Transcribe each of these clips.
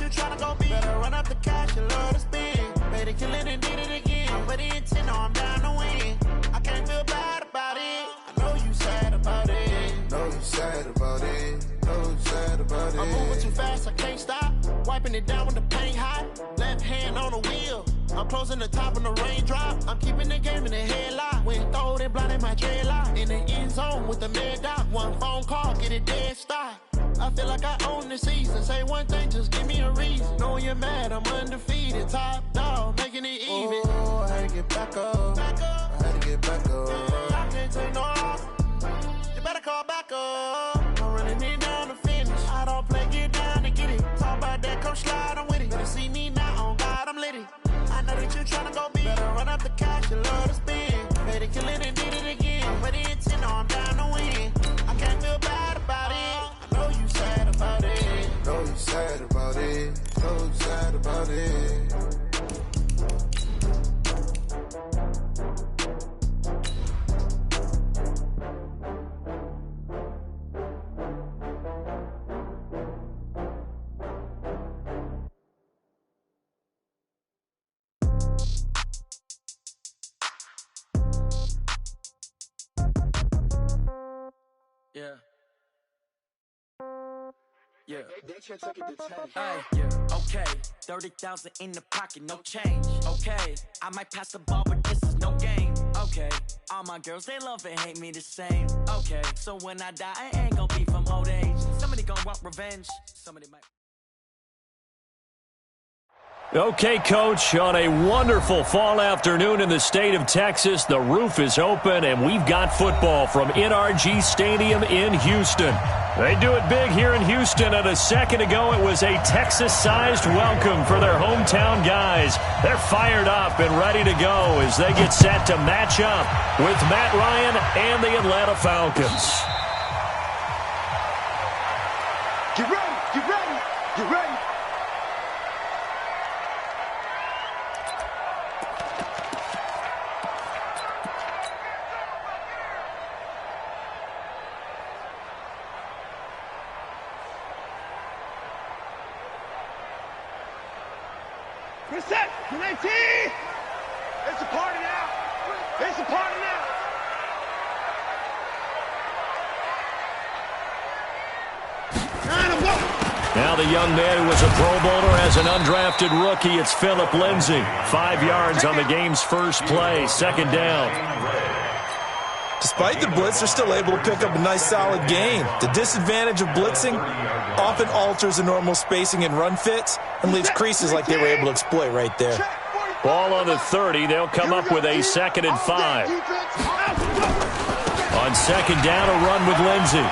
you tryna go be. Better run up the cash, you love to spin. Made it, kill it, and did it again. But the intent, no, I'm down to win. I can't feel bad about it. I know you sad about it. Know you sad about it. Know you sad about it. I'm moving too fast, I can't stop. Wiping it down when the paint hot. Left hand on the wheel. I'm closing the top when the raindrop. I'm keeping the game in the headlock. When throwed and blinded my dreadlock. In the end zone with the mad dot. One phone call, get it dead stop. I feel like I own the season. Say one thing, just give me a reason. Knowing you're mad, I'm undefeated. Top dog, making it even. Oh, I had to get back up. Back up. I had to get back up. I can't take no loss. You better call back up. I'm running it down to finish. I don't play, get down to get it. Talk about that, come slide, I'm with it. Better see me now, on God, I'm lit it. I know that you tryna go be. Better run up the cash, you love to spin. Made it, kill it, and did it again. But the intent, no, I'm down to win. I can't feel bad about it. I know you sad about it. Know you sad about it. Know you sad about it. Yeah. Hey, yeah. Okay. 30,000 in the pocket, no change. Okay. I might pass the ball, but this is no game. Okay. All my girls, they love and hate me the same. Okay. So when I die, I ain't gonna be from old age. Somebody gonna want revenge. Somebody might. Okay, Coach, on a wonderful fall afternoon in the state of Texas, the roof is open, and we've got football from NRG Stadium in Houston. They do it big here in Houston, and a second ago it was a Texas-sized welcome for their hometown guys. They're fired up and ready to go as they get set to match up with Matt Ryan and the Atlanta Falcons. Get ready, get ready, get ready. Reset! 19! It's a party now! It's a party now! Now the young man who was a Pro Bowler as an undrafted rookie, it's Phillip Lindsay. 5 yards on the game's first play, second down. Despite the blitz, they're still able to pick up a nice solid gain. The disadvantage of blitzing often alters the normal spacing and run fits and leaves creases like they were able to exploit right there. Ball on the 30. They'll come up with a 2nd and 5. On second down, a run with Lindsay.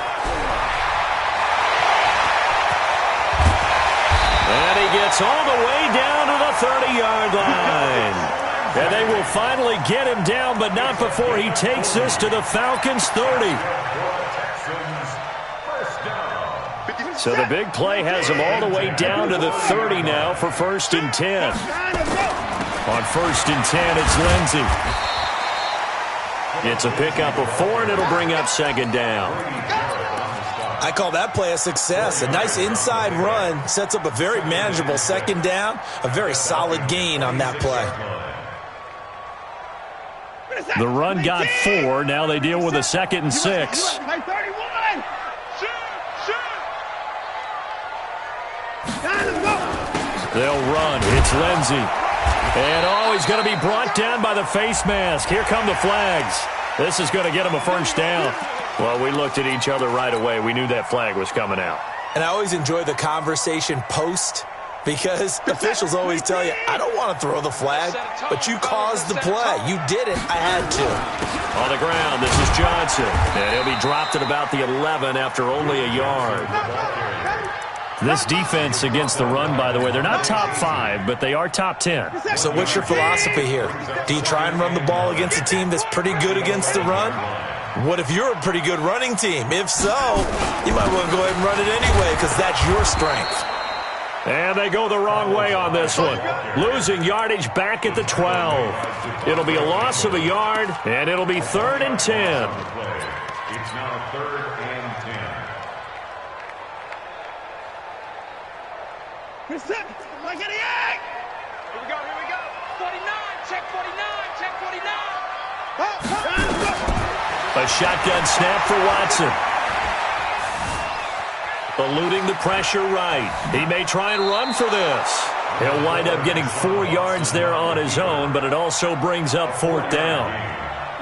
And he gets all the way down to the 30-yard line. And they will finally get him down, but not before he takes this to the Falcons' 30. So the big play has him all the way down to the 30 now for 1st and 10. On 1st and 10, it's Lindsay. It's a pickup of 4, and it'll bring up 2nd down. I call that play a success. A nice inside run sets up a very manageable 2nd down, a very solid gain on that play. The run got 4. Now they deal with a 2nd and 6. They'll run. It's Lindsay. And, he's going to be brought down by the face mask. Here come the flags. This is going to get him a 1st down. Well, we looked at each other right away. We knew that flag was coming out. And I always enjoy the conversation post because officials always tell you, I don't want to throw the flag, but you caused the play. You did it. I had to. On the ground, this is Johnson. And he'll be dropped at about the 11 after only a yard. This defense against the run, by the way, they're not top 5, but they are top 10. So what's your philosophy here? Do you try and run the ball against a team that's pretty good against the run? What if you're a pretty good running team? If so, you might want to go ahead and run it anyway because that's your strength. And they go the wrong way on this one. Losing yardage back at the 12. It'll be a loss of a yard, and it'll be 3rd and 10. It's now 3rd and 10. Reset. Like an egg. Here we go. 49. Check 49. Check 49. A shotgun snap for Watson. Eluding the pressure right. He may try and run for this. He'll wind up getting 4 yards there on his own, but it also brings up 4th down.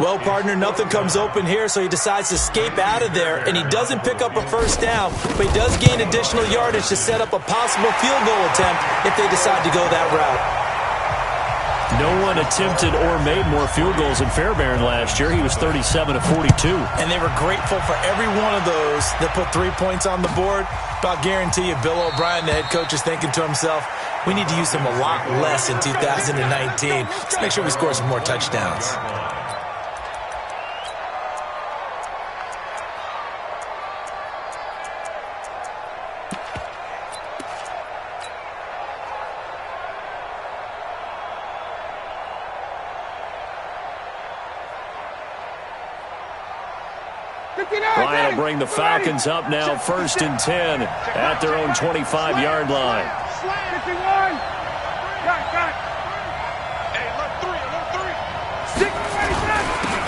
Well, partner, nothing comes open here, so he decides to escape out of there, and he doesn't pick up a first down, but he does gain additional yardage to set up a possible field goal attempt if they decide to go that route. No one attempted or made more field goals in Fairbairn last year. He was 37 of 42. And they were grateful for every one of those that put 3 points on the board. But I'll guarantee you, Bill O'Brien, the head coach, is thinking to himself, we need to use him a lot less in 2019. Let's make sure we score some more touchdowns. Ryan will bring the Falcons up now, 1st and 10 at their own 25-yard line.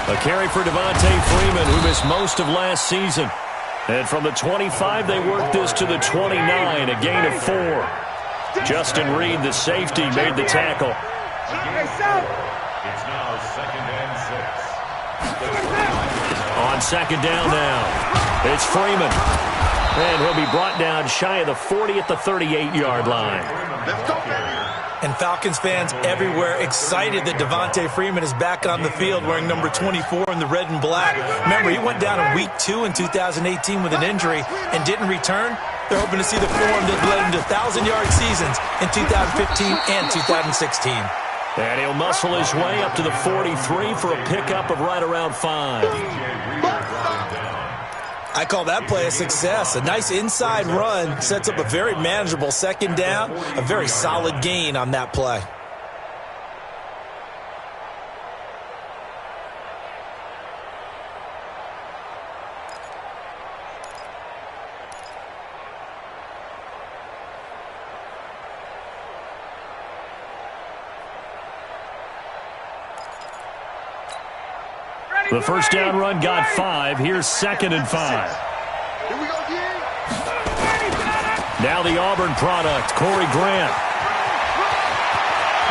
A carry for Devontae Freeman, who missed most of last season. And from the 25, they worked this to the 29, a gain of 4. Justin Reed, the safety, made the tackle. It's now 2nd and 6. On 2nd down now, it's Freeman. And he'll be brought down shy of the 40 at the 38-yard line. Let's go, baby. And Falcons fans everywhere excited that Devontae Freeman is back on the field wearing number 24 in the red and black. Remember, he went down in Week 2 in 2018 with an injury and didn't return. They're hoping to see the form that led him to 1,000-yard seasons in 2015 and 2016. And he'll muscle his way up to the 43 for a pickup of right around 5. I call that play a success. A nice inside run sets up a very manageable 2nd down, a very solid gain on that play. The first down run got 5. Here's 2nd and 5. Here we go, again. Now the Auburn product, Corey Grant.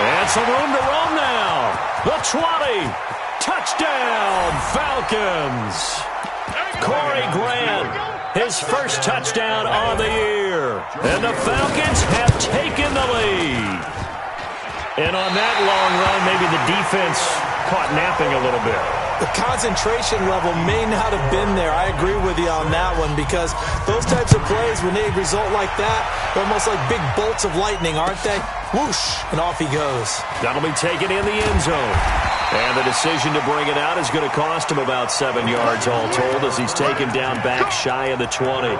And some room to roam now. The 20. Touchdown, Falcons. Corey Grant, his first touchdown on the year. And the Falcons have taken the lead. And on that long run, maybe the defense caught napping a little bit. The concentration level may not have been there. I agree with you on that one because those types of plays, when they result like that, they're almost like big bolts of lightning, aren't they? Whoosh, and off he goes. That'll be taken in the end zone. And the decision to bring it out is going to cost him about 7 yards all told as he's taken down back shy of the 20.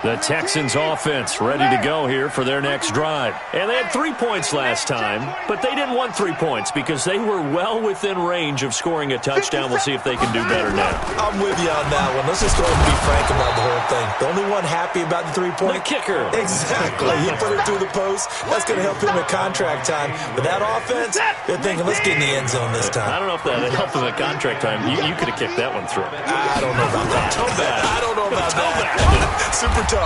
The Texans offense ready to go here for their next drive. And they had 3 points last time, but they didn't want 3 points because they were well within range of scoring a touchdown. We'll see if they can do better now. I'm with you on that one. Let's just go ahead and be frank about the whole thing. The only one happy about the 3-point? The kicker. Exactly. He put it through the post. That's going to help him at contract time. But that offense, they're thinking, let's get in the end zone this time. I don't know if that helped him at contract time. You could have kicked that one through. I don't know about that. Toe bag. I don't know about that. Super toe.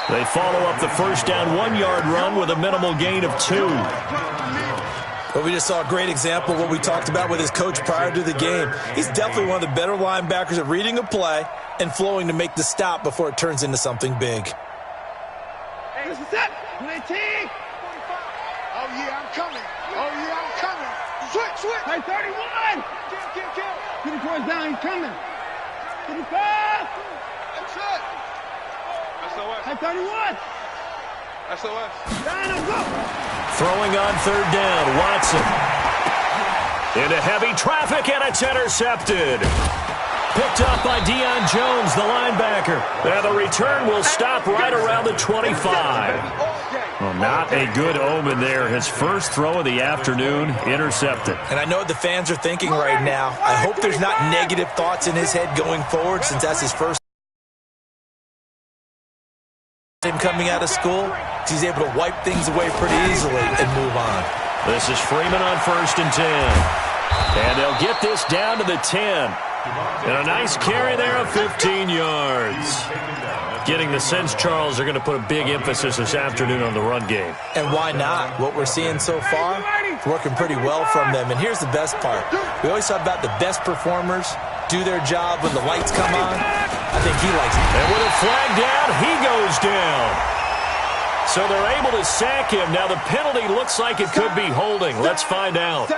They follow up the first down 1-yard run with a minimal gain of 2. But we just saw a great example of what we talked about with his coach prior to the game. He's definitely one of the better linebackers at reading a play and flowing to make the stop before it turns into something big. Hey, this is it. 19. Oh, yeah, I'm coming. Oh, yeah, I'm coming. Switch. Hey, 31. Kill. 24's down, he's coming. 25. That's it. SOS. Hey, 31. SOS. Down and go. Throwing on 3rd down, Watson. Into heavy traffic, and it's intercepted. Picked up by Deion Jones, the linebacker. And the return will stop right around the 25. Well, not a good omen there. His first throw of the afternoon, intercepted. And I know what the fans are thinking right now. I hope there's not negative thoughts in his head going forward since that's his first him coming out of school. He's able to wipe things away pretty easily and move on. This is Freeman on 1st and 10. And they'll get this down to the 10. And a nice carry there of 15 yards. Getting the sense, Charles, they're going to put a big emphasis this afternoon on the run game. And why not? What we're seeing so far, it's working pretty well from them. And here's the best part. We always talk about the best performers do their job when the lights come on. I think he likes it. And with a flag down, he goes down. So they're able to sack him. Now the penalty looks like it could be holding. Let's find out.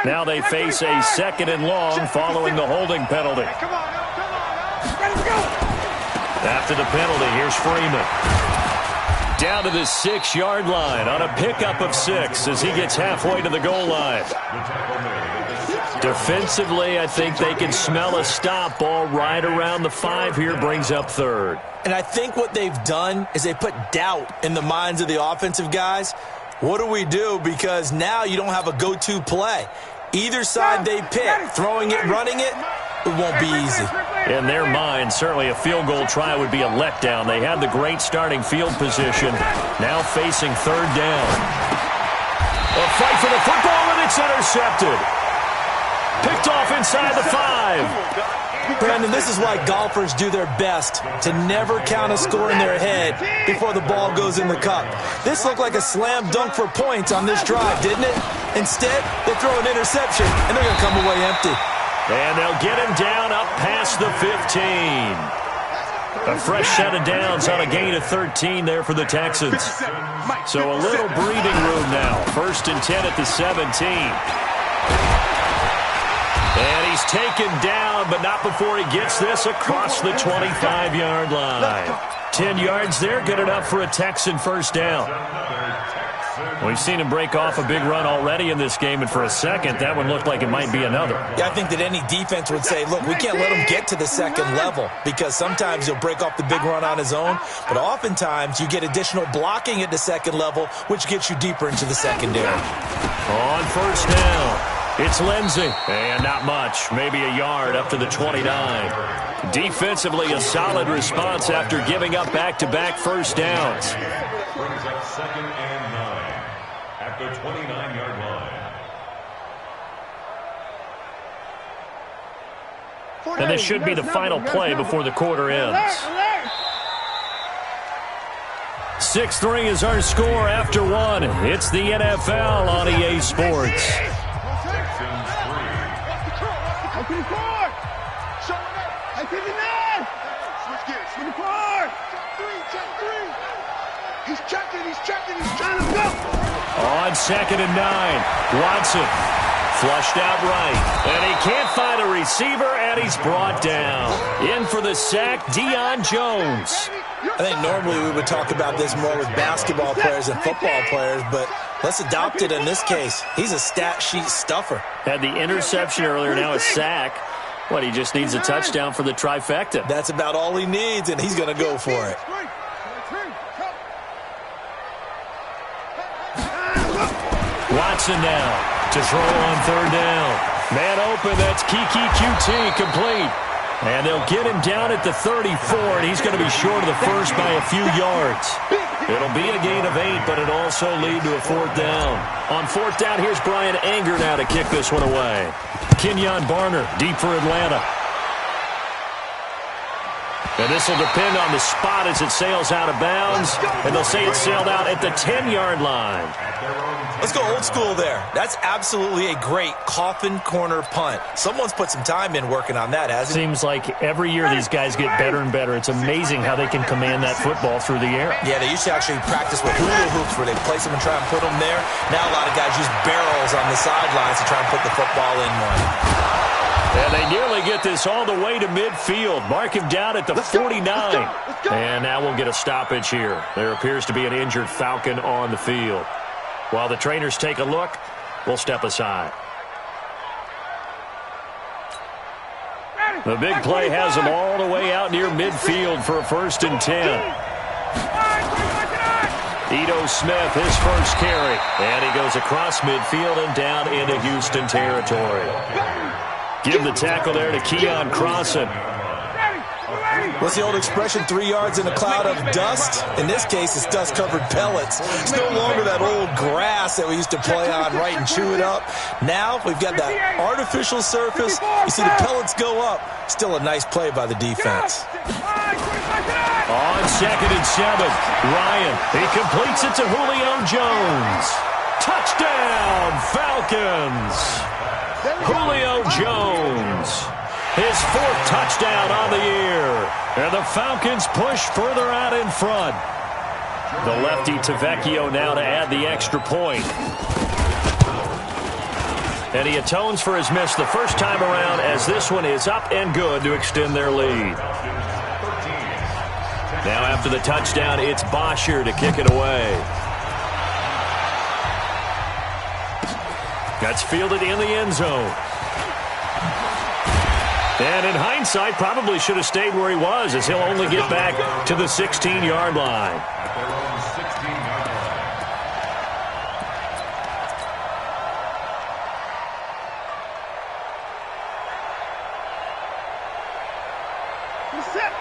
Now they face a 2nd and long following the holding penalty. After the penalty, here's Freeman. Down to the 6-yard line on a pickup of 6 as he gets halfway to the goal line. Defensively, I think they can smell a stop. Ball right around the 5 here, brings up 3rd. And I think what they've done is they put doubt in the minds of the offensive guys. What do we do? Because now you don't have a go-to play. Either side they pick, throwing it, running it, it won't be easy. In their mind, certainly a field goal try would be a letdown. They had the great starting field position, now facing 3rd down. A fight for the football, and it's intercepted. Picked off inside the 5. Brandon, this is why golfers do their best to never count a score in their head before the ball goes in the cup. This looked like a slam dunk for points on this drive, didn't it? Instead, they throw an interception, and they're going to come away empty. And they'll get him down up past the 15. A fresh set of downs on a gain of 13 there for the Texans. So a little breathing room now. 1st and 10 at the 17. And he's taken down, but not before he gets this across the 25-yard line. 10 yards there, good enough for a Texan 1st down. We've seen him break off a big run already in this game, and for a second, that one looked like it might be another. Yeah, I think that any defense would say, look, we can't let him get to the 2nd level, because sometimes he'll break off the big run on his own, but oftentimes you get additional blocking at the 2nd level, which gets you deeper into the secondary. On 1st down, it's Lindsey, and not much, maybe a yard up to the 29. Defensively, a solid response after giving up back-to-back 1st downs. Brings up 2nd and 9 at the 29-yard line. And this should be the final play before the quarter ends. 6-3 is our score after 1. It's the NFL on EA Sports. On 2nd and 9, Watson flushed out right, and he can't find a receiver, and he's brought down. In for the sack, Deion Jones. I think normally we would talk about this more with basketball players and football players, but let's adopt it in this case. He's a stat sheet stuffer. Had the interception earlier, now a sack. What, he just needs a touchdown for the trifecta. That's about all he needs, and he's going to go for it. Watson now to throw on 3rd down. Man open, that's Kiki QT complete. And they'll get him down at the 34, and he's going to be short of the 1st by a few yards. It'll be a gain of 8, but it'll also lead to a 4th down. On 4th down, here's Brian Anger now to kick this one away. Kenyon Barner deep for Atlanta. And this will depend on the spot as it sails out of bounds. And they'll say it sailed out at the 10-yard line. Let's go old school there. That's absolutely a great coffin corner punt. Someone's put some time in working on that, hasn't it? Seems like every year these guys get better and better. It's amazing how they can command that football through the air. Yeah, they used to actually practice with hula hoops where they place them and try and put them there. Now a lot of guys use barrels on the sidelines to try and put the football in one. And they nearly get this all the way to midfield. Mark him down at the 49. And now we'll get a stoppage here. There appears to be an injured Falcon on the field. While the trainers take a look, we'll step aside. The big play has them all the way out near midfield for a 1st and 10. Ito Smith, his first carry. And he goes across midfield and down into Houston territory. Give the tackle there to Keon Crossan. What's the old expression, 3 yards in a cloud of dust? In this case, it's dust-covered pellets. It's no longer that old grass that we used to play on, right, and chew it up. Now we've got that artificial surface. You see the pellets go up. Still a nice play by the defense. On 2nd and 7, Ryan, he completes it to Julio Jones. Touchdown, Falcons! Julio Jones, his 4th touchdown on the year. And the Falcons push further out in front. The lefty Tavecchio now to add the extra point. And he atones for his miss the first time around, as this one is up and good to extend their lead. Now after the touchdown, it's Bosher to kick it away. That's fielded in the end zone. And in hindsight, probably should have stayed where he was, as he'll only get back to the 16-yard line.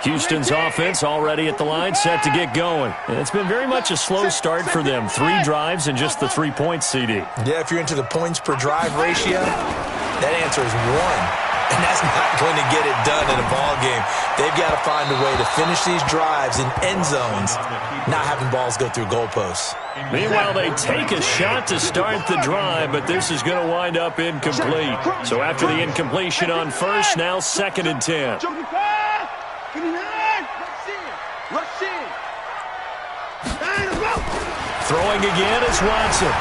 Houston's offense already at the line, set to get going. And it's been very much a slow start for them. 3 drives and just the 3 points, CD. Yeah, if you're into the points per drive ratio, that answer is 1. And that's not going to get it done in a ball game. They've got to find a way to finish these drives in end zones, not having balls go through goalposts. Meanwhile, they take a shot to start the drive, but this is going to wind up incomplete. So after the incompletion on first, now 2nd and 10. Throwing again is Watson.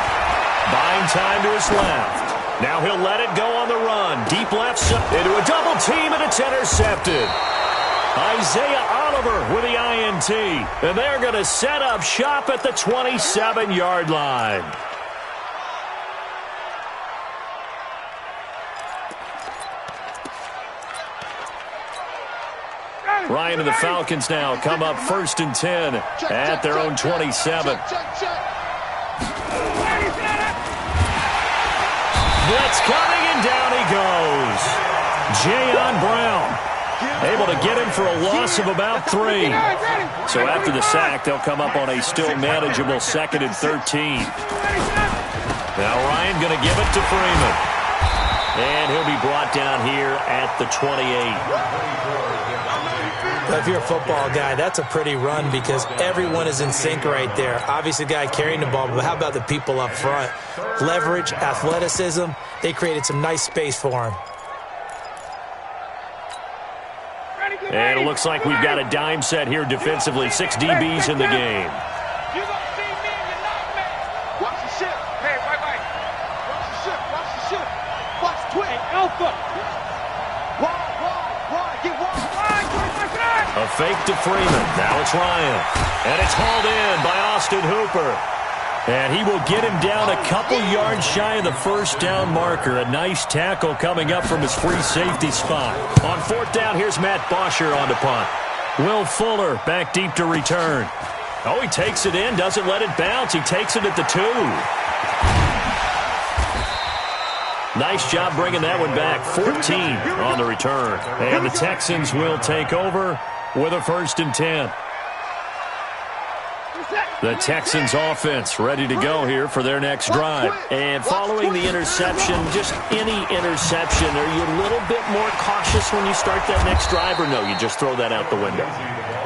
Buying time to his left. Now he'll let it go on the run. Deep left into a double team, and it's intercepted. Isaiah Oliver with the INT. And they're going to set up shop at the 27-yard line. Ryan and the Falcons now come up 1st and 10 at their own 27. Blitz coming, and down he goes. Jayon Brown able to get him for a loss of about 3. So after the sack, they'll come up on a still manageable 2nd and 13. Now Ryan going to give it to Freeman. And he'll be brought down here at the 28. If you're a football guy, that's a pretty run because everyone is in sync right there. Obviously, the guy carrying the ball, but how about the people up front? Leverage, athleticism, they created some nice space for him. And it looks like we've got a dime set here defensively. 6 DBs in the game. You gonna see me and you're not me. Watch the ship. Hey, right. Watch the ship. Watch the ship. Watch twin. Hey, Alpha. Wide. Get wide. A fake to Freeman. Now it's Ryan. And it's hauled in by Austin Hooper. And he will get him down a couple yards shy of the first down marker. A nice tackle coming up from his free safety spot. On 4th down, here's Matt Bosher on the punt. Will Fuller back deep to return. Oh, he takes it in, doesn't let it bounce. He takes it at the 2. Nice job bringing that one back. 14 on the return. And the Texans will take over with a 1st and 10. The Texans offense ready to go here for their next drive. And following the interception, just any interception, are you a little bit more cautious when you start that next drive, or no, you just throw that out the window?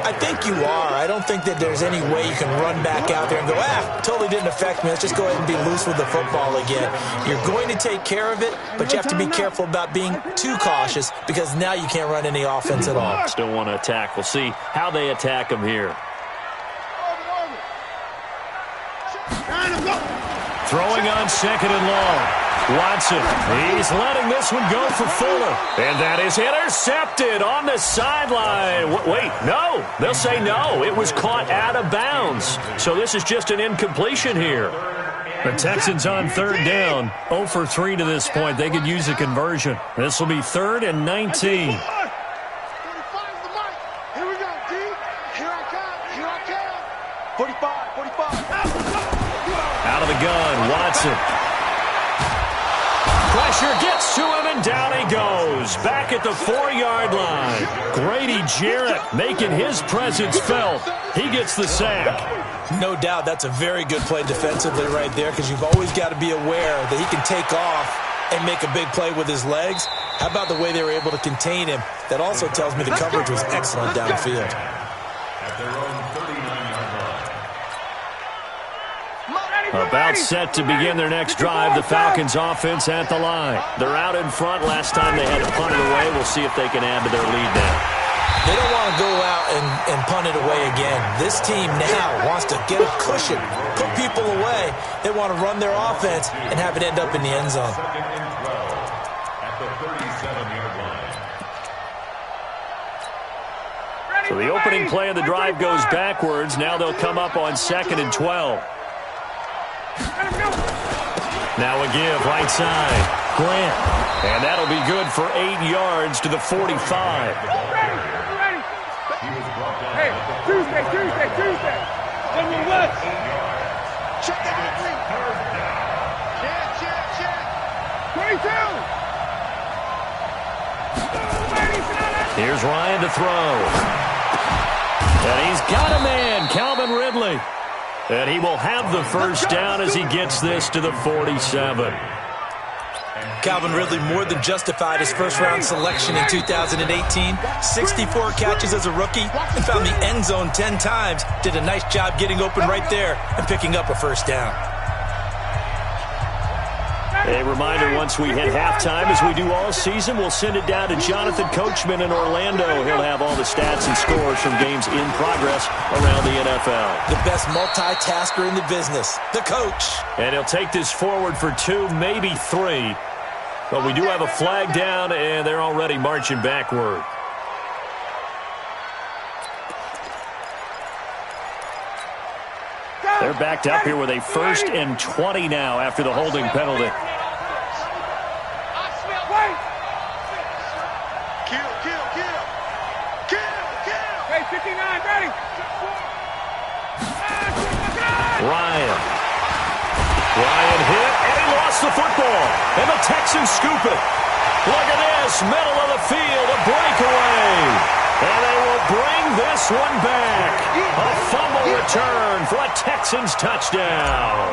I think you are. I don't think that there's any way you can run back out there and go, totally didn't affect me. Let's just go ahead and be loose with the football again. You're going to take care of it, but you have to be careful about being too cautious because now you can't run any offense at all. Still want to attack. We'll see how they attack him here. Throwing on 2nd and long. Watson, he's letting this one go for Fuller. And that is intercepted on the sideline. Wait, no. They'll say no. It was caught out of bounds. So this is just an incompletion here. The Texans on 3rd down. 0 for 3 to this point. They could use a conversion. This will be 3rd and 19. Here we go, D. Here I come. 45. Out of the gun, Watson. pressure gets to him, and down he goes. Back at the 4-yard line. Grady Jarrett making his presence felt. He gets the sack. No doubt that's a very good play defensively right there, because you've always got to be aware that he can take off and make a big play with his legs. How about the way they were able to contain him? That also tells me the coverage was excellent downfield. At their own 39-yard line. About set to begin their next drive, the Falcons offense at the line. They're out in front. Last time they had to punt it away. We'll see if they can add to their lead now. They don't want to go out and punt it away again. This team now wants to get a cushion, put people away. They want to run their offense and have it end up in the end zone. 2nd and 12 at the 37-yard line. So the opening play of the drive goes backwards. Now they'll come up on 2nd and 12. Now a give, right side. Grant. And that'll be good for 8 yards to the 45. Hey, Tuesday. One more left. Check that out. Check. 22. Here's Ryan to throw. And he's got a man, Calvin Ridley. And he will have the first down as he gets this to the 47. Calvin Ridley more than justified his first-round selection in 2018. 64 catches as a rookie and found the end zone 10 times. Did a nice job getting open right there and picking up a first down. A reminder, once we hit halftime, as we do all season, we'll send it down to Jonathan Coachman in Orlando. He'll have all the stats and scores from games in progress around the NFL. The best multitasker in the business, the coach. And he'll take this forward for 2, maybe 3. But we do have a flag down, and they're already marching backward. They're backed up here with a 1st and 20 now after the holding penalty. Hey, 59, ready. Ryan hit, and he lost the football. And the Texans scoop it. Look at this, middle of the field, a breakaway. And they will bring this one back. A fumble return for a Texans touchdown.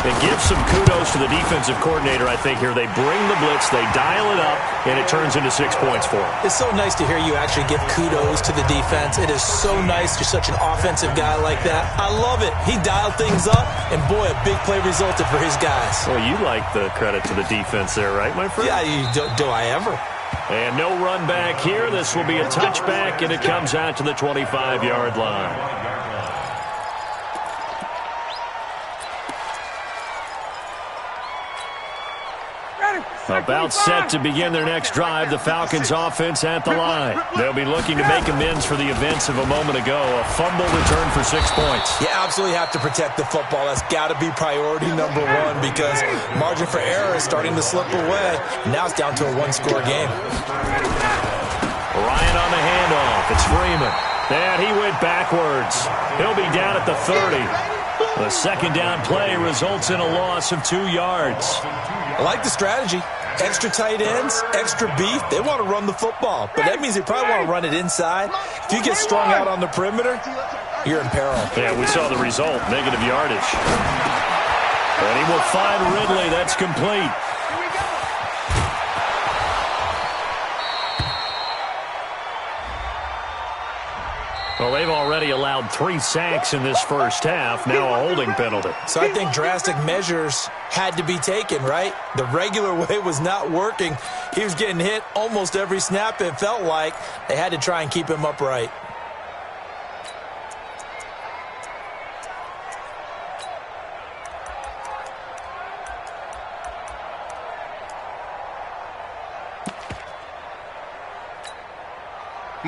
They give some kudos to the defensive coordinator, I think, here. They bring the blitz, they dial it up, and it turns into 6 points for them. It's so nice to hear you actually give kudos to the defense. It is so nice you're such an offensive guy like that. I love it. He dialed things up, and boy, a big play resulted for his guys. Well, you like the credit to the defense there, right, my friend? Yeah, do I ever? And no run back here. This will be a touchback, and it comes out to the 25-yard line. About set to begin their next drive, the Falcons offense at the line. They'll be looking to make amends for the events of a moment ago. A fumble return for 6 points. You absolutely have to protect the football. That's got to be priority number 1, because margin for error is starting to slip away. Now it's down to a 1-score game. Ryan on the handoff. It's Freeman. And he went backwards. He'll be down at the 30. The second down play results in a loss of 2 yards. I like the strategy. Extra tight ends, extra beef. They want to run the football, but that means they probably want to run it inside. If you get strung out on the perimeter, you're in peril. Yeah, we saw the result, negative yardage. And he will find Ridley. That's complete. Well, they've already allowed 3 sacks in this first half, now a holding penalty. So I think drastic measures had to be taken, right? The regular way was not working. He was getting hit almost every snap, it felt like. They had to try and keep him upright.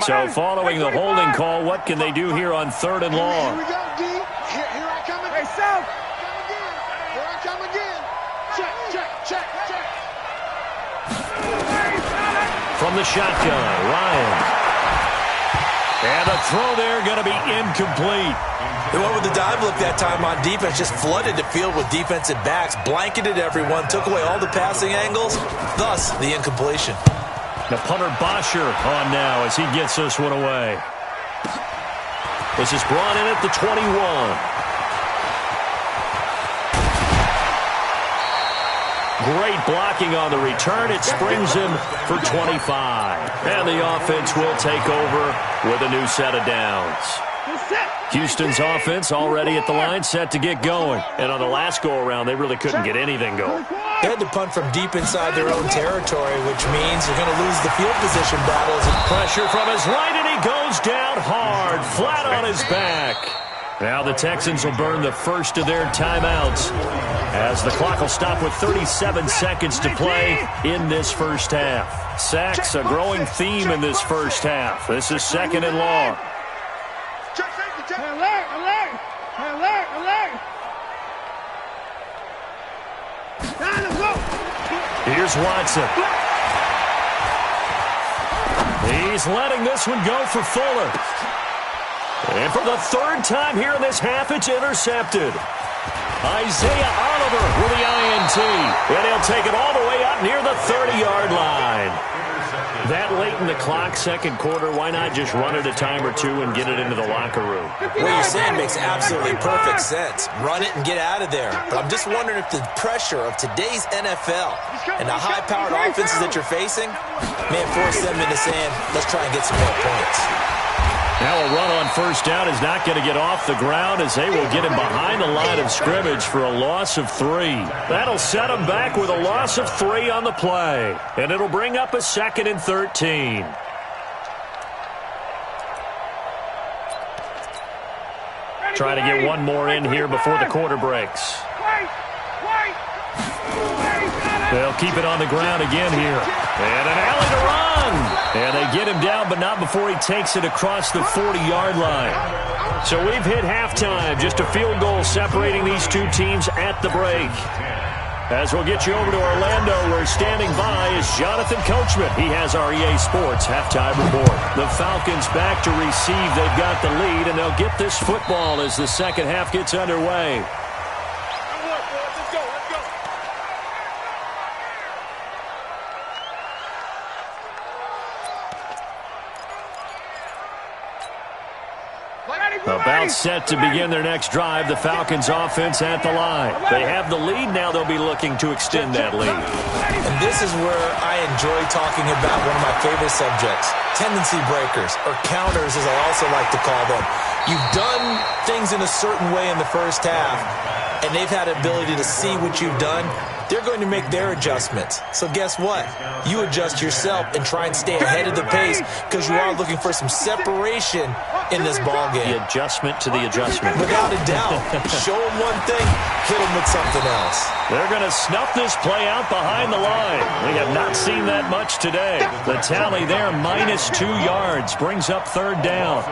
So following the holding call, what can they do here on 3rd and long? Here we go, D. Here I come again. Hey, South. Here I come again. Check. From the shotgun, Ryan. And the throw there going to be incomplete. They went with the dime look that time on defense, just flooded the field with defensive backs, blanketed everyone, took away all the passing angles, thus the incompletion. The punter Bosher on now as he gets this one away. This is brought in at the 21. Great blocking on the return. It springs him for 25. And the offense will take over with a new set of downs. Houston's offense already at the line, set to get going. And on the last go-around, they really couldn't get anything going. They had to punt from deep inside their own territory, which means you're going to lose the field position battles. Pressure from his right, and he goes down hard, flat on his back. Now the Texans will burn the first of their timeouts as the clock will stop with 37 seconds to play in this first half. Sacks, a growing theme in this first half. This is second and long. Alert, alert, alert, alert. Time to go. Here's Watson. He's letting this one go for Fuller. And for the third time here in this half, it's intercepted. Isaiah Oliver with the INT. And he'll take it all the way up near the 30-yard line. That late in the clock, second quarter, why not just run it a time or two and get it into the locker room? What you're saying makes absolutely perfect sense. Run it and get out of there. But I'm just wondering if the pressure of today's NFL and the high-powered offenses that you're facing may have forced them into saying, let's try and get some more points. Now a run on first down is not going to get off the ground as they will get him behind the line of scrimmage for a loss of 3. That'll set him back with a loss of 3 on the play. And it'll bring up a 2nd and 13. Try to get one more in here before the quarter breaks. They'll keep it on the ground again here. And an alley to run. And they get him down, but not before he takes it across the 40-yard line. So we've hit halftime. Just a field goal separating these two teams at the break. As we'll get you over to Orlando, where standing by is Jonathan Coachman. He has our EA Sports halftime report. The Falcons back to receive. They've got the lead, and they'll get this football as the second half gets underway. About set to begin their next drive, the Falcons offense at the line. They have the lead, now they'll be looking to extend that lead. And this is where I enjoy talking about one of my favorite subjects, tendency breakers, or counters as I also like to call them. You've done things in a certain way in the first half, and they've had the ability to see what you've done. They're going to make their adjustments. So guess what? You adjust yourself and try and stay ahead of the pace because you are looking for some separation in this ball game. The adjustment to the adjustment. Without a doubt. Show them one thing, hit them with something else. They're going to snuff this play out behind the line. We have not seen that much today. The tally there, minus 2 yards, brings up third down.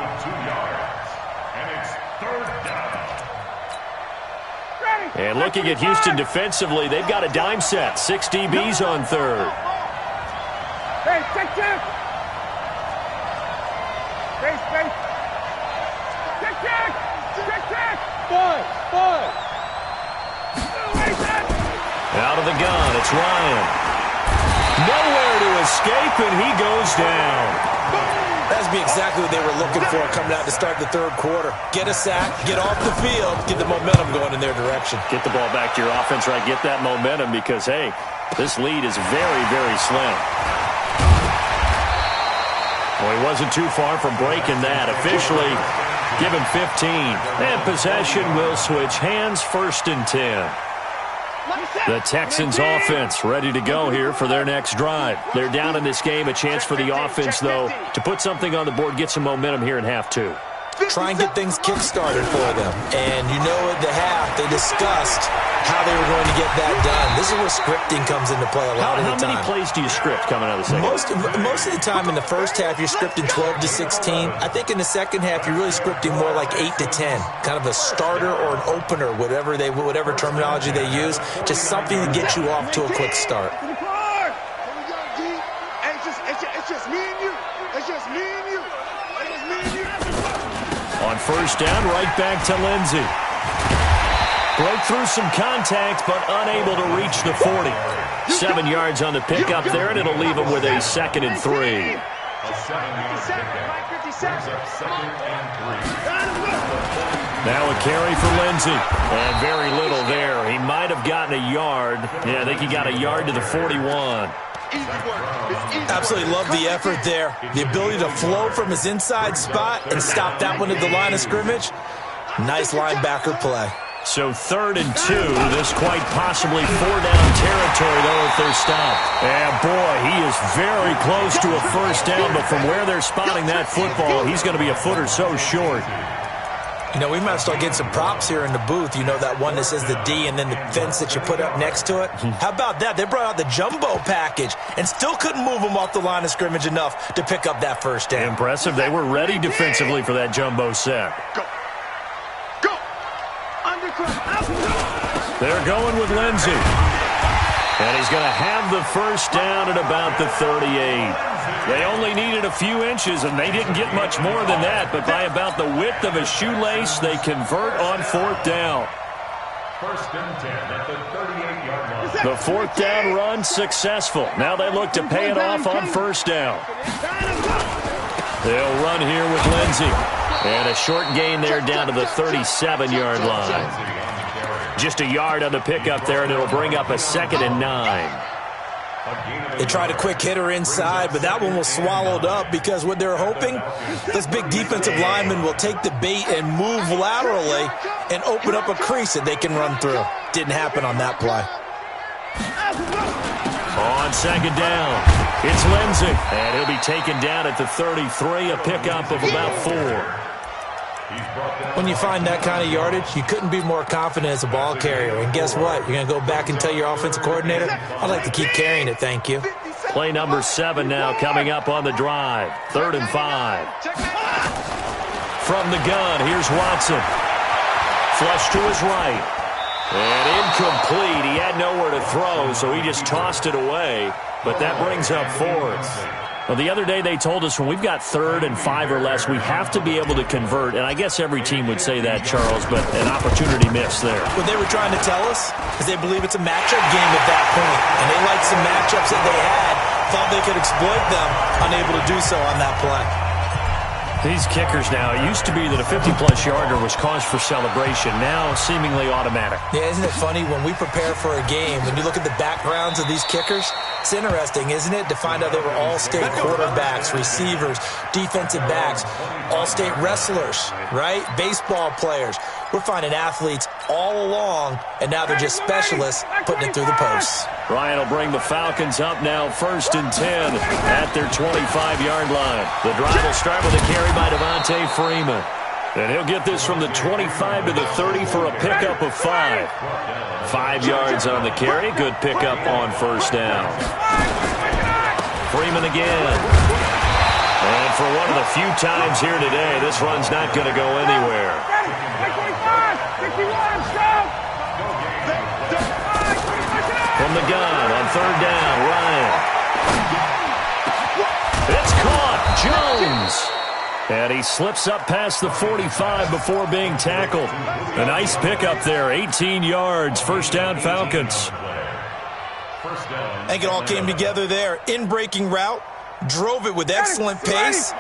And looking at Houston defensively, they've got a dime set. 6 DBs on third. Hey, check. Space. Check. Five. Out of the gun, it's Ryan. Nowhere to escape, and he goes down. That'd be exactly what they were looking for coming out to start the third quarter. Get a sack, get off the field, get the momentum going in their direction. Get the ball back to your offense, right? Get that momentum because, hey, this lead is very, very slim. Well, he wasn't too far from breaking that. Officially, give him 15. And possession will switch hands, 1st and 10. The Texans offense ready to go here for their next drive. They're down in this game. A chance for the offense, though, to put something on the board, get some momentum here in half 2. Try and get things kick-started for them. And you know at the half, they discussed how they were going to get that done. This is where scripting comes into play a lot of the time. How many plays do you script coming out of the second? Most of the time in the first half, you're scripting 12 to 16. I think in the second half, you're really scripting more like 8 to 10. Kind of a starter or an opener, whatever terminology they use. Just something to get you off to a quick start. It's just me and you. It's just me and you. On first down, right back to Lindsey. Broke through some contact, but unable to reach the 40. 7 yards on the pickup there, and it'll leave him with a 2nd and 3. A 7-yard pickup brings up 2nd and 3. Now a carry for Lindsey. And very little there. He might have gotten a yard. Yeah, I think he got a yard to the 41. Absolutely love the effort there. The ability to flow from his inside spot and stop that one at the line of scrimmage. Nice linebacker play. So 3rd and 2. This quite possibly 4-down territory, though, if they're stopped. And, boy, he is very close to a first down, but from where they're spotting that football, he's going to be a foot or so short. You know, we might start getting some props here in the booth. You know, that one that says the D and then the fence that you put up next to it? How about that? They brought out the jumbo package and still couldn't move them off the line of scrimmage enough to pick up that first down. Impressive. They were ready defensively for that jumbo set. Go. They're going with Lindsey. And he's going to have the first down at about the 38. They only needed a few inches, and they didn't get much more than that. But by about the width of a shoelace, they convert on 4th down. 1st and 10 at the 38-yard line. The 4th down run successful. Now they look to pay it off on first down. They'll run here with Lindsey. And a short gain there down to the 37-yard line. Just a yard on the pickup there, and it'll bring up a 2nd and 9. They tried a quick hitter inside, but that one was swallowed up because what they're hoping, those big defensive linemen will take the bait and move laterally and open up a crease that they can run through. Didn't happen on that play. On 2nd down, it's Lindsey, and he'll be taken down at the 33, a pickup of about 4. When you find that kind of yardage, you couldn't be more confident as a ball carrier. And guess what? You're going to go back and tell your offensive coordinator, I'd like to keep carrying it, thank you. Play number 7 now coming up on the drive. 3rd and 5. From the gun, here's Watson. Flush to his right. And incomplete. He had nowhere to throw, so he just tossed it away. But that brings up 4th. Well, the other day they told us when we've got 3rd and 5 or less, we have to be able to convert. And I guess every team would say that, Charles, but an opportunity missed there. What they were trying to tell us is they believe it's a matchup game at that point. And they liked some matchups that they had, thought they could exploit them, unable to do so on that play. These kickers now, it used to be that a 50-plus yarder was cause for celebration. Now, seemingly automatic. Yeah, isn't it funny when we prepare for a game, when you look at the backgrounds of these kickers, it's interesting, isn't it, to find out they were all-state quarterbacks, receivers, defensive backs, all-state wrestlers, right? Baseball players. We're finding athletes all along, and now they're just specialists putting it through the posts. Ryan will bring the Falcons up now 1st and 10 at their 25-yard line. The drive will start with a carry by Devontae Freeman. And he'll get this from the 25 to the 30 for a pickup of 5. 5 yards on the carry. Good pickup on first down. Freeman again. And for one of the few times here today, this run's not going to go anywhere. From the gun on 3rd down, Ryan. It's caught. Jones. And he slips up past the 45 before being tackled. A nice pickup there, 18 yards, first down Falcons. I think it all came together there. In-breaking route, drove it with excellent pace.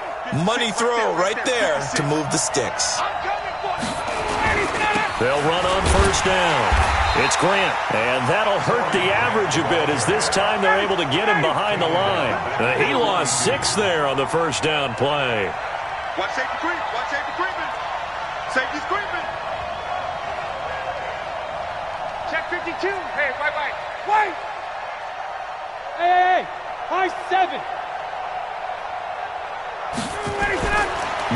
Money throw right there to move the sticks. They'll run on first down. It's Grant, and that'll hurt the average a bit as this time they're able to get him behind the line. He lost 6 there on the first down play. Watch safety creep. Watch safety creeping. Safety's creeping. Check 52. Hey, wait. Wait. Hey. High 7.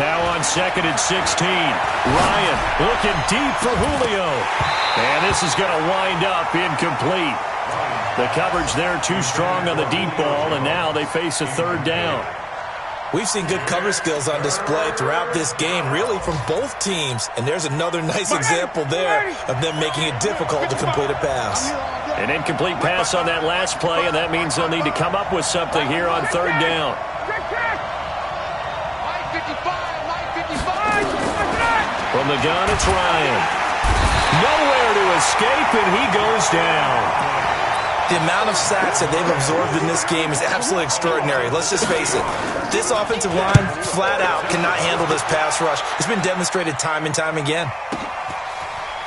Now on 2nd and 16. Ryan looking deep for Julio. And this is going to wind up incomplete. The coverage there too strong on the deep ball, and now they face a 3rd down. We've seen good cover skills on display throughout this game, really from both teams. And there's another nice example there of them making it difficult to complete a pass. An incomplete pass on that last play, and that means they'll need to come up with something here on 3rd down. From the gun, it's Ryan. Nowhere to escape, and he goes down. The amount of sacks that they've absorbed in this game is absolutely extraordinary. Let's just face it. This offensive line, flat out, cannot handle this pass rush. It's been demonstrated time and time again.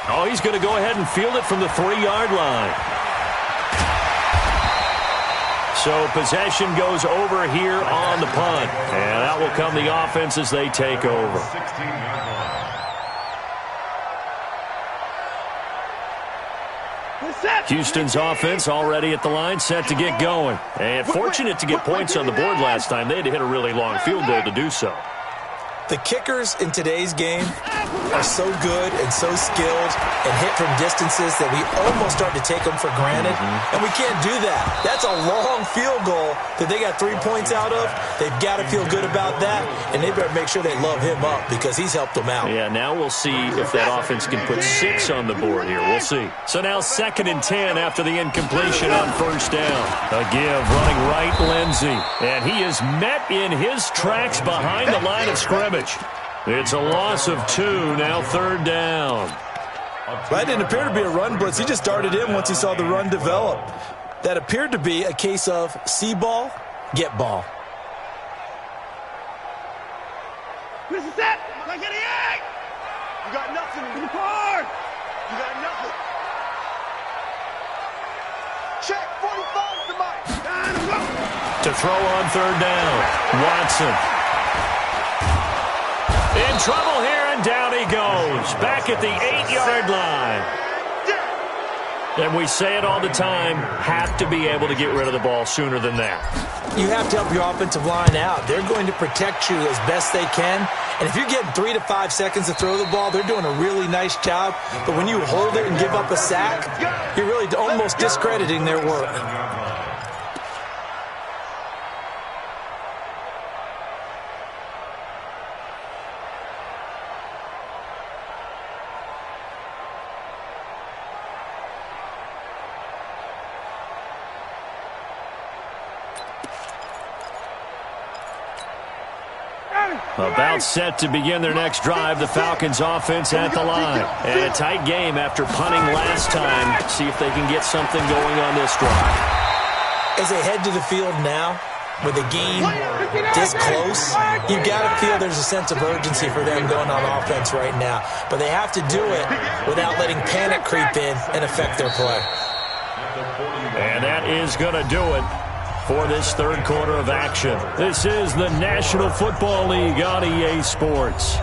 Oh, he's going to go ahead and field it from the 3-yard line. So possession goes over here on the punt. And that will come the offense as they take over. Houston's offense already at the line, set to get going. And fortunate to get points on the board last time. They had to hit a really long field goal to do so. The kickers in today's game are so good and so skilled and hit from distances that we almost start to take them for granted. And we can't do that. That's a long field goal that they got 3 points out of. They've got to feel good about that, and they better make sure they love him up because he's helped them out. Yeah, now we'll see if that offense can put 6 on the board here. We'll see. So now 2nd and 10 after the incompletion on first down. A give running right, Lindsey. And he is met in his tracks behind the line of scrimmage. It's a loss of 2, now 3rd down. That didn't appear to be a run blitz. He just darted in once he saw the run develop. That appeared to be a case of see ball, get ball. This is it. Like an egg. You got nothing in the card. You got nothing. Check 45 to Mike. To throw on 3rd down, Watson. In trouble here, and down he goes. Back at the 8-yard line. And we say it all the time, have to be able to get rid of the ball sooner than that. You have to help your offensive line out. They're going to protect you as best they can. And if you're getting 3 to 5 seconds to throw the ball, they're doing a really nice job. But when you hold it and give up a sack, you're really almost discrediting their work. About set to begin their next drive, the Falcons offense at the line. And a tight game after punting last time. See if they can get something going on this drive. As they head to the field now, with the game this close, you've got to feel there's a sense of urgency for them going on offense right now. But they have to do it without letting panic creep in and affect their play. And that is going to do it for this 3rd quarter of action. This is the National Football League on EA Sports.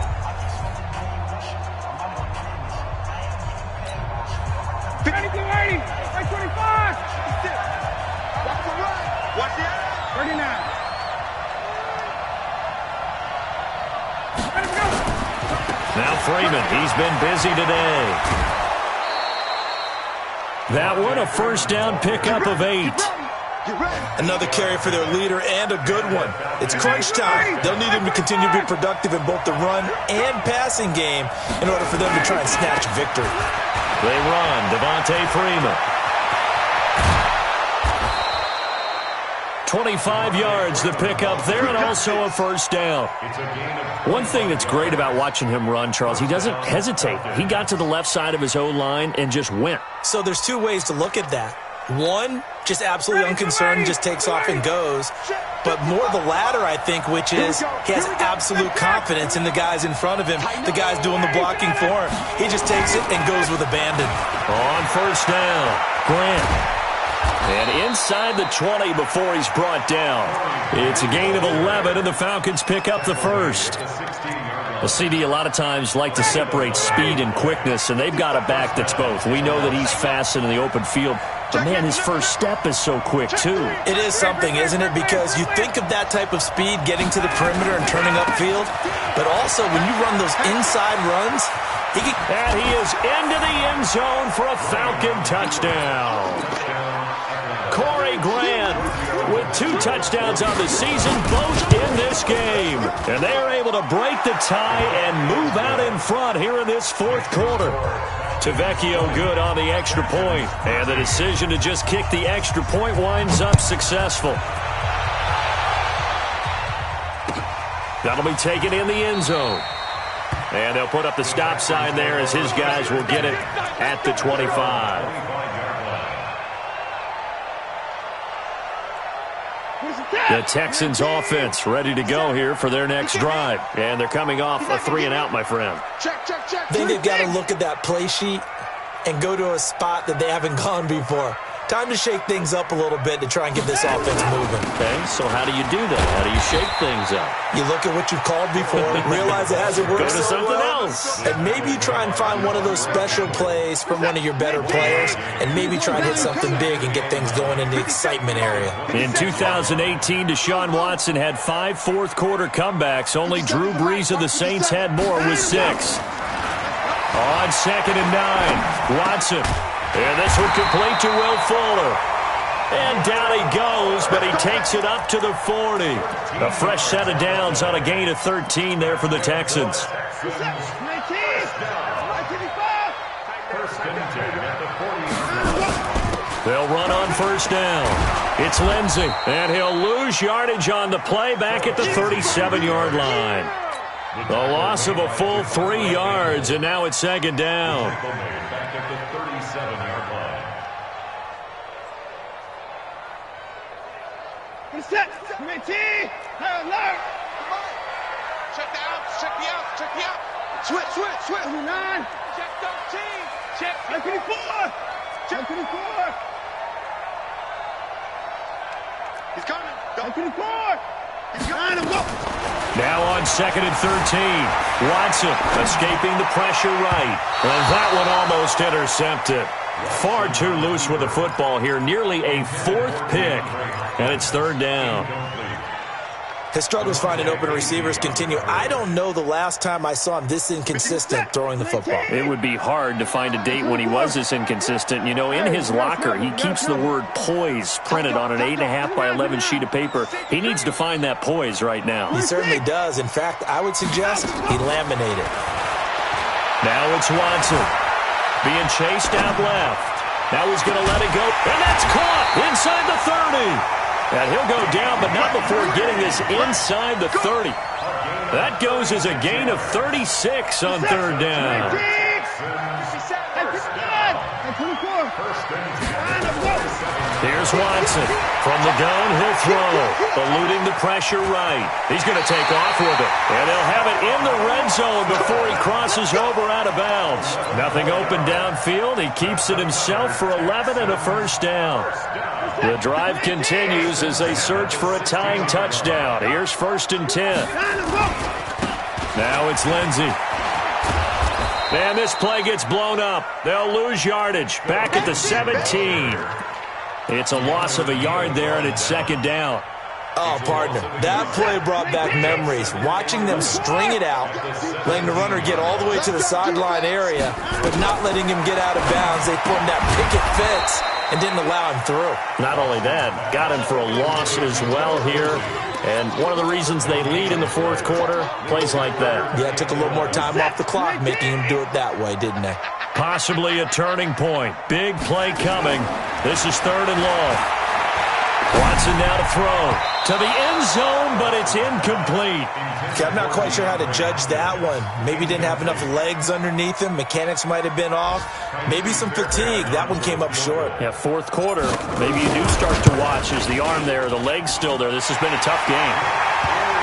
Now Freeman, he's been busy today. That one, a first down pickup of 8. Another carry for their leader and a good one. It's crunch time. They'll need him to continue to be productive in both the run and passing game in order for them to try and snatch a victory. They run. Devontae Freeman. 25 yards to pick up there, and also a first down. One thing that's great about watching him run, Charles, he doesn't hesitate. He got to the left side of his O-line and just went. So there's 2 ways to look at that. One, just absolutely unconcerned, just takes off and goes. But more the latter, I think, which is he has absolute confidence in the guys in front of him, the guys doing the blocking for him. He just takes it and goes with abandon. On first down, Grant. And inside the 20 before he's brought down. It's a gain of 11, and the Falcons pick up the first. The CD a lot of times like to separate speed and quickness, and they've got a back that's both. We know that he's fast in the open field, but, man, his first step is so quick, too. It is something, isn't it? Because you think of that type of speed getting to the perimeter and turning upfield, but also when you run those inside runs, and he is into the end zone for a Falcon touchdown. Corey Grant with 2 touchdowns on the season, both in this game. And they are able to break the tie and move out in front here in this 4th quarter. Tavecchio good on the extra point. And the decision to just kick the extra point winds up successful. That'll be taken in the end zone. And they'll put up the stop sign there as his guys will get it at the 25. The Texans offense ready to go here for their next drive. And they're coming off a 3-and-out, my friend. I think they've got to look at that play sheet and go to a spot that they haven't gone before. Time to shake things up a little bit to try and get this offense moving. Okay, so how do you do that? How do you shake things up? You look at what you've called before, realize it hasn't worked Go to something else. And maybe you try and find one of those special plays from one of your better players, and maybe try and hit something big and get things going in the excitement area. In 2018, Deshaun Watson had 5 fourth-quarter comebacks. Only Drew Brees of the Saints had more with 6. On 2nd and 9, Watson. And this one complete to Will Fuller. And down he goes, but he takes it up to the 40. A fresh set of downs on a gain of 13 there for the Texans. They'll run on first down. It's Lindsey, and he'll lose yardage on the play back at the 37-yard line. The loss of a full 3 yards, and now it's 2nd down. Back at the 37-yard line. Set. Alert. Check the out. Check the out. Check the out. Switch. 9. Check 13. Check 24. Check 24. He's coming. Go. 24. He's got him. Go. Now on 2nd and 13, Watson escaping the pressure right. And that one almost intercepted. Far too loose with the football here. Nearly a 4th pick. And it's 3rd down. His struggles finding open receivers continue. I don't know the last time I saw him this inconsistent throwing the football. It would be hard to find a date when he was this inconsistent. You know, in his locker, he keeps the word poise printed on an 8.5 by 11 sheet of paper. He needs to find that poise right now. He certainly does. In fact, I would suggest he laminated. Now it's Watson being chased out left. Now he's going to let it go, and that's caught inside the 30. And he'll go down, but not before getting this inside the 30. That goes as a gain of 36 on 3rd down. Here's Watson. From the gun, he'll throw. Eluding the pressure right. He's going to take off with it. And they'll have it in the red zone before he crosses over out of bounds. Nothing open downfield. He keeps it himself for 11 and a 1st down. The drive continues as they search for a tying touchdown. Here's 1st and 10. Now it's Lindsey. And this play gets blown up. They'll lose yardage back at the 17. It's a loss of a yard there, and it's 2nd down. Oh, partner, that play brought back memories. Watching them string it out, letting the runner get all the way to the sideline area, but not letting him get out of bounds. They formed that picket fence and didn't allow him through. Not only that, got him for a loss as well here. And one of the reasons they lead in the 4th quarter, plays like that. Yeah, it took a little more time off the clock, making him do it that way, didn't they? Possibly a turning point. Big play coming. This is 3rd and long. Watson now to throw to the end zone, but it's incomplete. Okay, I'm not quite sure how to judge that one. Maybe didn't have enough legs underneath him. Mechanics might have been off. Maybe some fatigue. That one came up short. Yeah, 4th quarter. Maybe you do start to watch. Is the arm there, the leg's still there? This has been a tough game.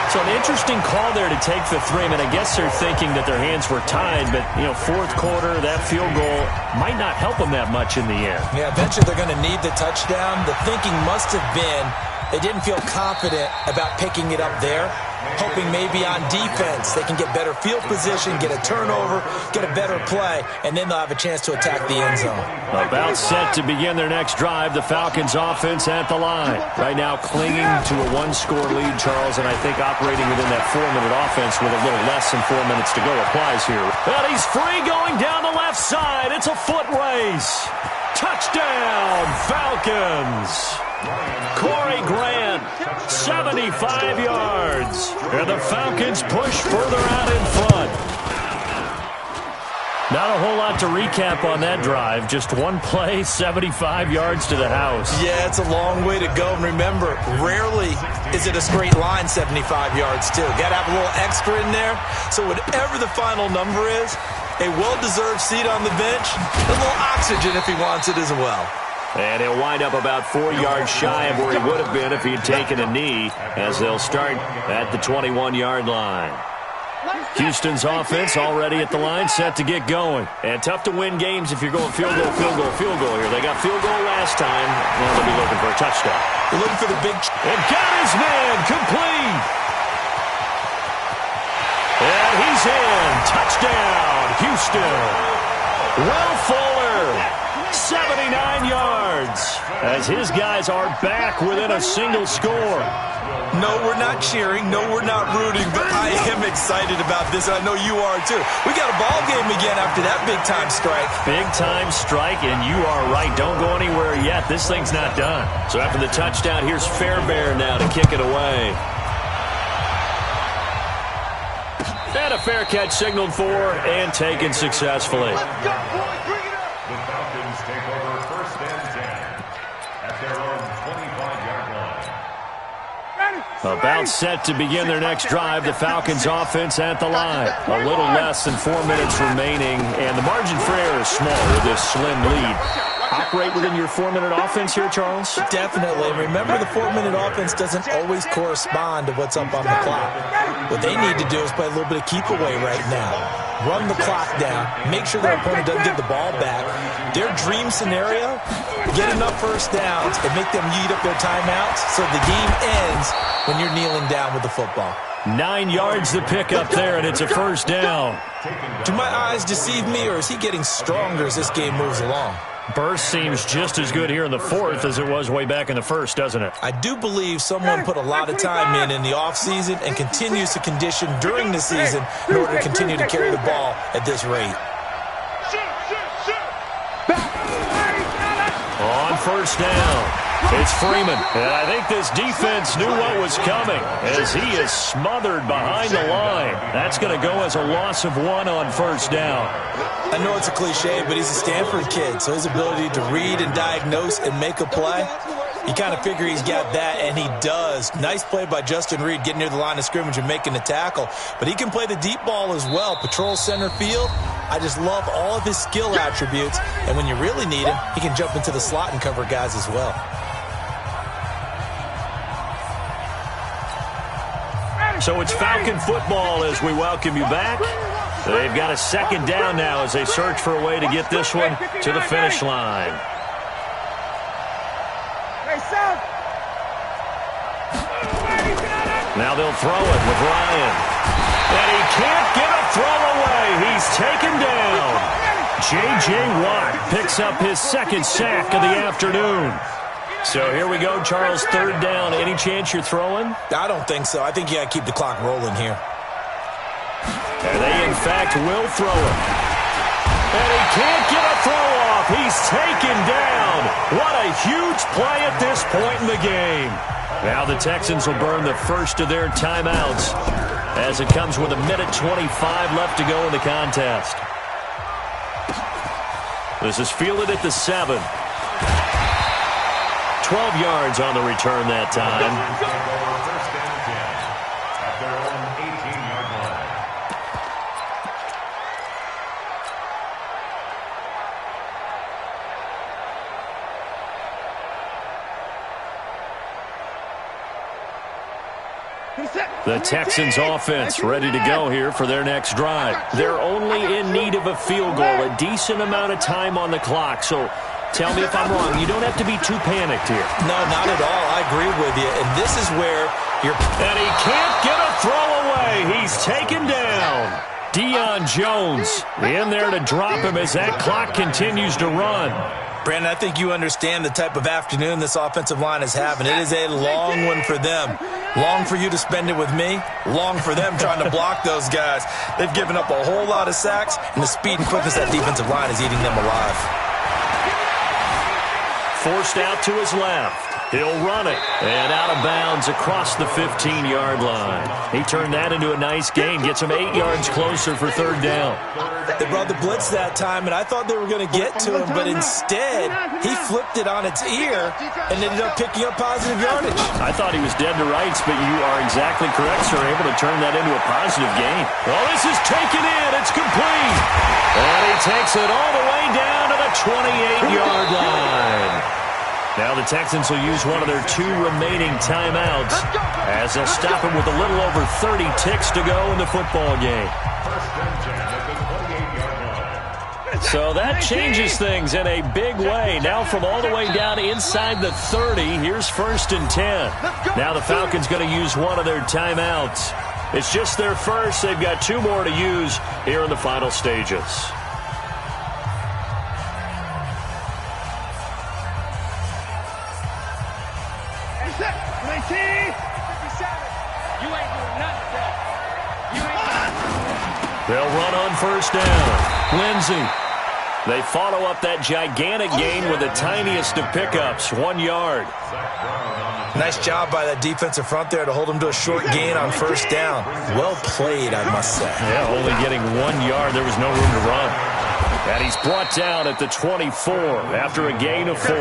So an interesting call there to take the 3. I mean, I guess they're thinking that their hands were tied, but, you know, 4th quarter, that field goal might not help them that much in the end. Yeah, eventually they're going to need the touchdown. The thinking must have been they didn't feel confident about picking it up there, hoping maybe on defense they can get better field position, get a turnover, get a better play, and then they'll have a chance to attack the end zone. About set to begin their next drive, the Falcons offense at the line. Right now clinging to a 1-score lead, Charles, and I think operating within that 4-minute offense with a little less than 4 minutes to go applies here. But he's free going down the left side. It's a foot race. Touchdown, Falcons. Corey Grant, 75 yards. And the Falcons push further out in front. Not a whole lot to recap on that drive. Just one play, 75 yards to the house. Yeah, it's a long way to go. And remember, rarely is it a straight line 75 yards, too. Got to have a little extra in there. So whatever the final number is, a well-deserved seat on the bench, a little oxygen if he wants it as well. And he'll wind up about 4 yards shy of where he would have been if he had taken a knee, as they'll start at the 21-yard line. Houston's offense already at the line, set to get going. And tough to win games if you're going field goal here. They got field goal last time. Now they'll be looking for a touchdown. They're looking for the big... And got his man complete. And he's in. Touchdown, Houston. Will Fuller, 79 yards, as his guys are back within a single score. No, we're not cheering. No, we're not rooting, but I am excited about this, and I know you are too. We got a ball game again after that big-time strike. Big-time strike, and you are right. Don't go anywhere yet. This thing's not done. So after the touchdown, here's Fairbairn now to kick it away. And a fair catch signaled for and taken successfully. Let's go, boys. Bring it up. The Falcons take over 1st and 10 at their own 25-yard line. About set to begin their next drive. The Falcons offense at the line. A little less than 4 minutes remaining, and the margin for error is small with this slim lead. Operate within your 4-minute offense here, Charles? Definitely. And remember, the 4-minute offense doesn't always correspond to what's up on the clock. What they need to do is play a little bit of keep away right now. Run the clock down. Make sure their opponent doesn't get the ball back. Their dream scenario, get enough first downs and make them eat up their timeouts so the game ends when you're kneeling down with the football. 9 yards to pick up there, and it's a first down. Do my eyes deceive me, or is he getting stronger as this game moves along? Burst seems just as good here in the fourth as it was way back in the first, doesn't it? I do believe someone put a lot of time in the offseason and continues to condition during the season in order to continue to carry the ball at this rate. On first down, it's Freeman. And I think this defense knew what was coming as he is smothered behind the line. That's going to go as a loss of 1 on first down. I know it's a cliche, but he's a Stanford kid, so his ability to read and diagnose and make a play, you kind of figure he's got that, and he does. Nice play by Justin Reed getting near the line of scrimmage and making the tackle. But he can play the deep ball as well. Patrol center field. I just love all of his skill attributes. And when you really need him, he can jump into the slot and cover guys as well. So it's Falcon football as we welcome you back. They've got a second down now as they search for a way to get this one to the finish line. Now they'll throw it with Ryan. And he can't get a throw away. He's taken down. J.J. Watt picks up his second sack of the afternoon. So here we go, Charles, third down. Any chance you're throwing? I don't think so. I think you got to keep the clock rolling here. And they, in fact, will throw it. And he can't get a throw off. He's taken down. What a huge play at this point in the game. Now the Texans will burn the first of their timeouts as it comes with 1:25 left to go in the contest. This is fielded at the 7. 12 yards on the return that time. The Texans offense ready to go here for their next drive. They're only in need of a field goal, a decent amount of time on the clock. So tell me if I'm wrong. You don't have to be too panicked here. No, not at all. I agree with you. And this is where you're... And he can't get a throw away. He's taken down. Deion Jones in there to drop him as that clock continues to run. Brandon, I think you understand the type of afternoon this offensive line is having. It is a long one for them. Long for you to spend it with me. Long for them trying to block those guys. They've given up a whole lot of sacks, and the speed and quickness of that defensive line is eating them alive. Forced out to his left. He'll run it. And out of bounds across the 15-yard line. He turned that into a nice gain. Gets him 8 yards closer for third down. They brought the blitz that time, and I thought they were going to get to him, but instead, he flipped it on its ear and ended up picking up positive yardage. I thought he was dead to rights, but you are exactly correct, sir. Able to turn that into a positive gain. Well, this is taken in. It's complete. And he takes it all the way down to the 28-yard line. Now the Texans will use one of their 2 remaining timeouts as they'll stop him with a little over 30 ticks to go in the football game. So that changes things in a big way. Now from all the way down inside the 30, here's 1st and 10. Now the Falcons going to use one of their timeouts. It's just their first. They've got 2 more to use here in the final stages. They'll run on 1st down. Lindsey. They follow up that gigantic gain with the tiniest of pickups, 1 yard. Nice job by that defensive front there to hold him to a short gain on 1st down. Well played, I must say. Yeah, only getting 1 yard. There was no room to run. And he's brought down at the 24 after a gain of 4.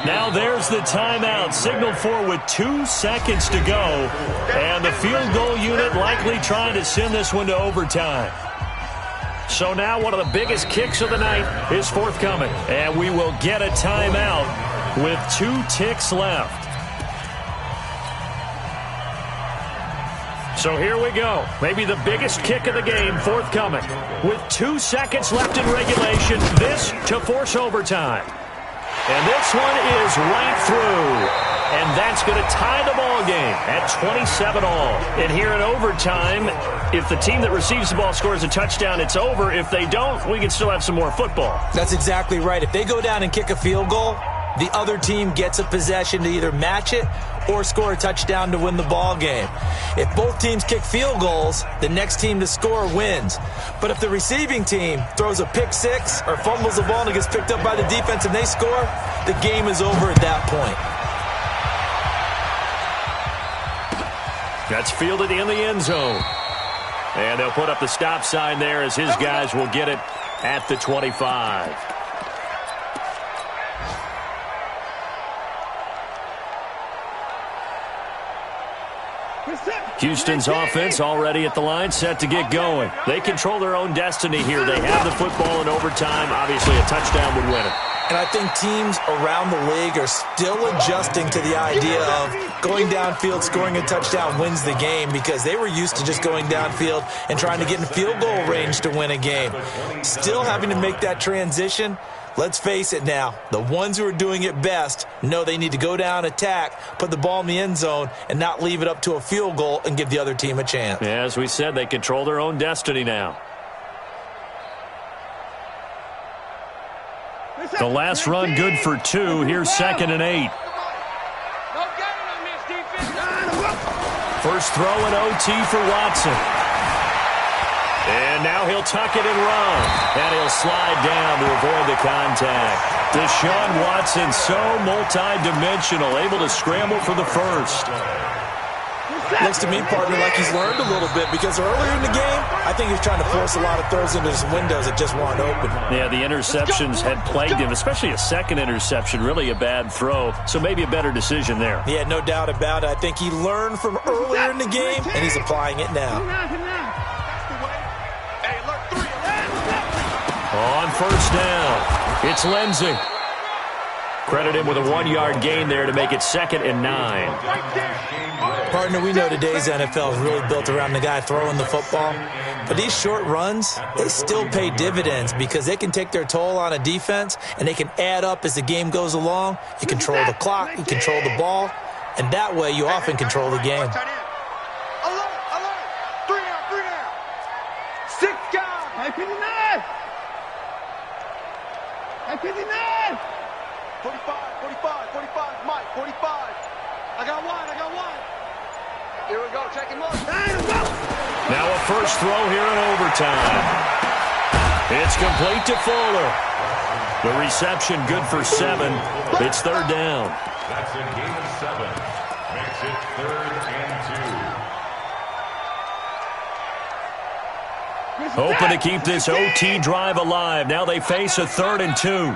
Now there's the timeout, signaled for with 2 seconds to go. And the field goal unit likely trying to send this one to overtime. So now one of the biggest kicks of the night is forthcoming. And we will get a timeout with 2 ticks left. So here we go. Maybe the biggest kick of the game forthcoming. With 2 seconds left in regulation, this to force overtime. And this one is right through. And that's going to tie the ball game at 27 all. And here in overtime, if the team that receives the ball scores a touchdown, it's over. If they don't, we can still have some more football. That's exactly right. If they go down and kick a field goal, the other team gets a possession to either match it or score a touchdown to win the ball game. If both teams kick field goals, the next team to score wins. But if the receiving team throws a pick 6 or fumbles the ball and it gets picked up by the defense and they score, the game is over at that point. That's fielded in the end zone. And they'll put up the stop sign there as his guys will get it at the 25. Houston's offense already at the line, set to get going. They control their own destiny here. They have the football in overtime. Obviously, a touchdown would win it. And I think teams around the league are still adjusting to the idea of going downfield, scoring a touchdown wins the game, because they were used to just going downfield and trying to get in field goal range to win a game. Still having to make that transition. Let's face it now, the ones who are doing it best know they need to go down, attack, put the ball in the end zone, and not leave it up to a field goal and give the other team a chance. Yeah, as we said, they control their own destiny now. The last run good for 2. Here's 2nd and 8. First throw in OT for Watson. And now he'll tuck it and run. And he'll slide down to avoid the contact. Deshaun Watson, so multi-dimensional, able to scramble for the first. Looks to me, partner, like he's learned a little bit, because earlier in the game, I think he was trying to force a lot of throws into some windows that just weren't open. Yeah, the interceptions had plagued him, especially a second interception, really a bad throw. So maybe a better decision there. Yeah, no doubt about it. I think he learned from earlier in the game, and he's applying it now. On first down, it's Lindsey. Credit him with a 1-yard gain there to make it 2nd and 9. Partner, we know today's NFL is really built around the guy throwing the football. But these short runs, they still pay dividends because they can take their toll on a defense, and they can add up as the game goes along. You control the clock, you control the ball, and that way you often control the game. Alert, alert. 3 down. 6 guys. Hey, 59. Hey, 59. 45, Mike, 45. I got one. Here we go, check him up. Now a first throw here in overtime. It's complete to Fuller. The reception good for 7. It's third down. That's a gain of 7. Makes it 3rd and 2. Hoping to keep this OT drive alive. Now they face a 3rd and 2.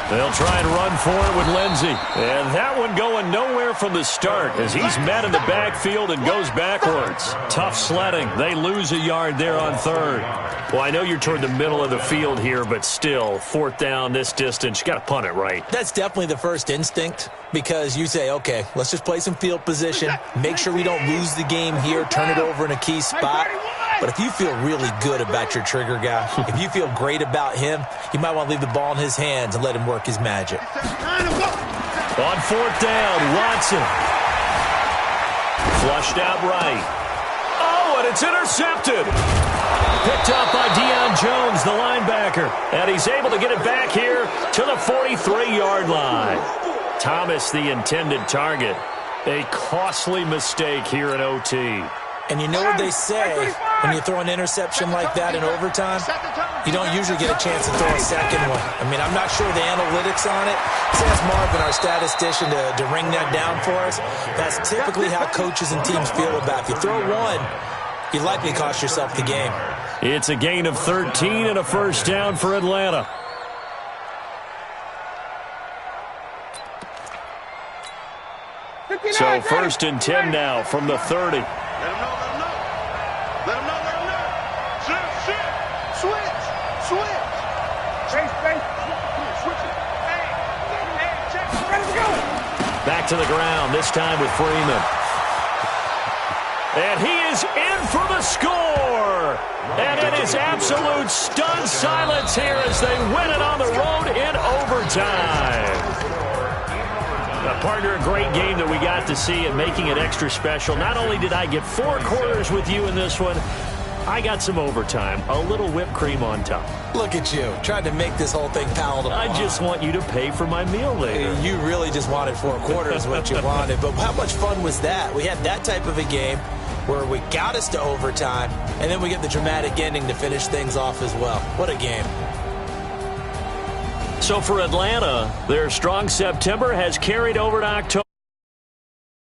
They'll try and run for it with Lindsey. And that one going nowhere from the start as he's met in the backfield and goes backwards. Tough sledding. They lose a yard there on 3rd. Well, I know you're toward the middle of the field here, but still, 4th down this distance, you got to punt it right. That's definitely the first instinct because you say, okay, let's just play some field position, make sure we don't lose the game here, turn it over in a key spot. But if you feel really good about your trigger guy, if you feel great about him, you might want to leave the ball in his hands and let him work his magic. On 4th down, Watson. Flushed out right. Oh, and it's intercepted. Picked up by Deion Jones, the linebacker. And he's able to get it back here to the 43-yard line. Thomas, the intended target. A costly mistake here in OT. And you know what they say, when you throw an interception like that in overtime, you don't usually get a chance to throw a second one. I mean, I'm not sure the analytics on it. Let's ask Marvin, our statistician, to ring that down for us. That's typically how coaches and teams feel about it. If you throw one, you likely cost yourself the game. It's a gain of 13 and a first down for Atlanta. So 1st and 10 now from the 30. Let him know. Let him know. Switch. Space. Switch it. Hey, check. Ready to go. Back to the ground, this time with Freeman. And he is in for the score. And it is absolute stunned silence here as they win it on the road in overtime. Partner, a great game that we got to see and making it extra special. Not only did I get 4 quarters with you in this one, I got some overtime, a little whipped cream on top. Look at you, trying to make this whole thing palatable. I just want you to pay for my meal later. You really just wanted 4 quarters what you wanted. But how much fun was that? We had that type of a game where we got us to overtime, and then we get the dramatic ending to finish things off as well. What a game. So for Atlanta, their strong September has carried over to October.